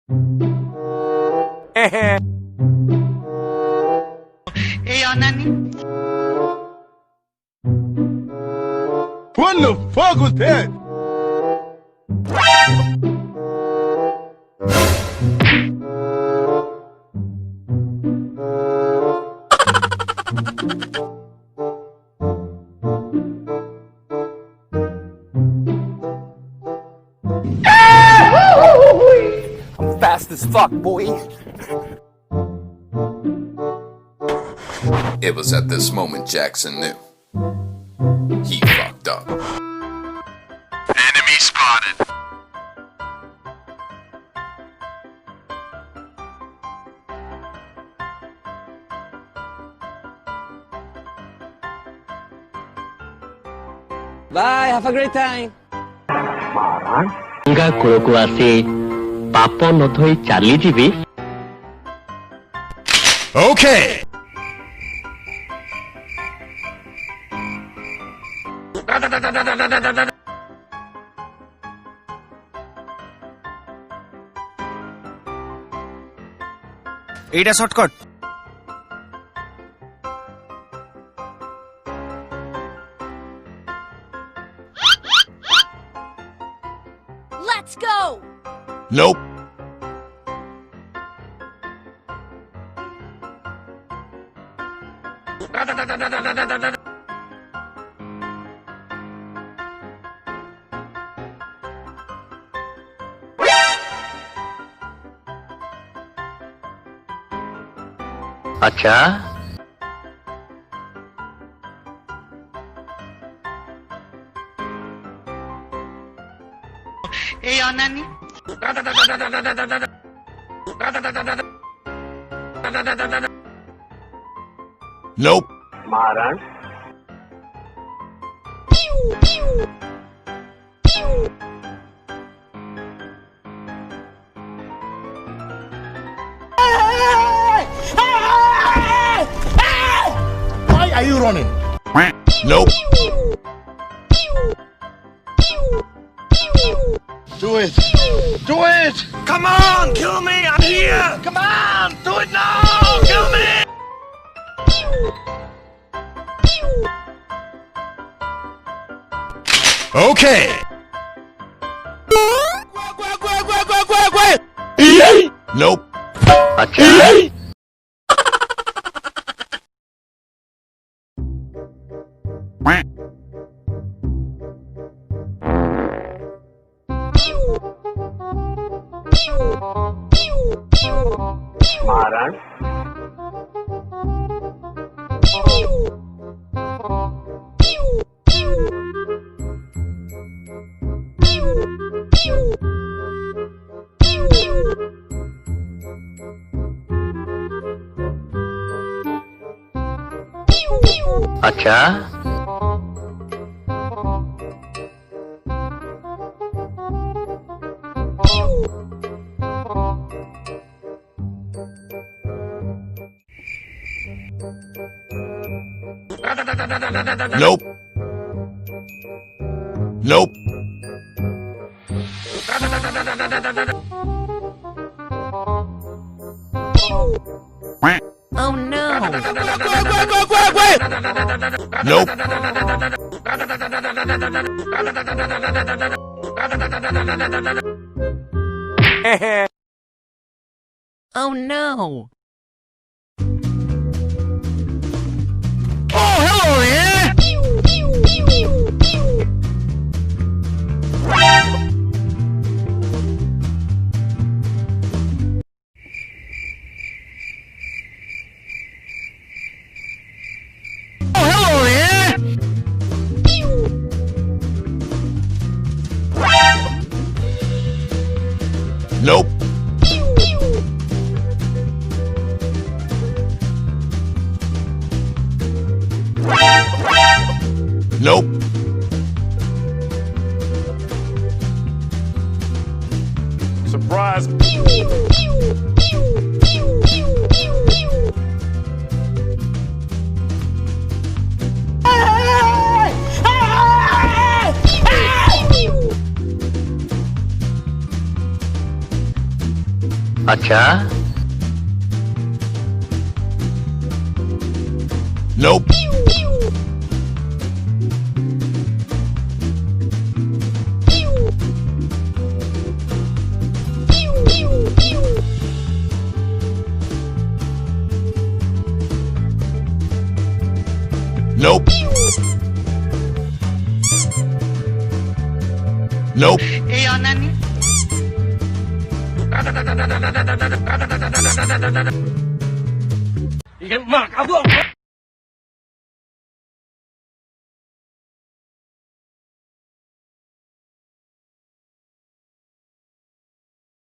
Hey, Anani. What the fuck was that? I'm fast as fuck, boy. It was at this moment Jackson knew. He fucked up. Enemy spotted. Bye, have a great time. Ganga କୂଳକୁ ଆସି ପାପ ନ ଧୋଇ ଚାଲିଯିବି। Okay. এইটা shortcut. Let's go! Nope. अच्छा Hey, Anani. Nope. Why are you running? Nope. Do it. Do it. Come on, kill me, I'm here. Come on, do it now, kill me. Okay. Nope. अच्छा अच्छा Nope. Nope. Oh no! Nope. Oh no! Oh, hello there. Oh, hello there. Nope. Nope. Surprise. আচ্ছা Nope. Nope. Nope. এই অনানি You can mark.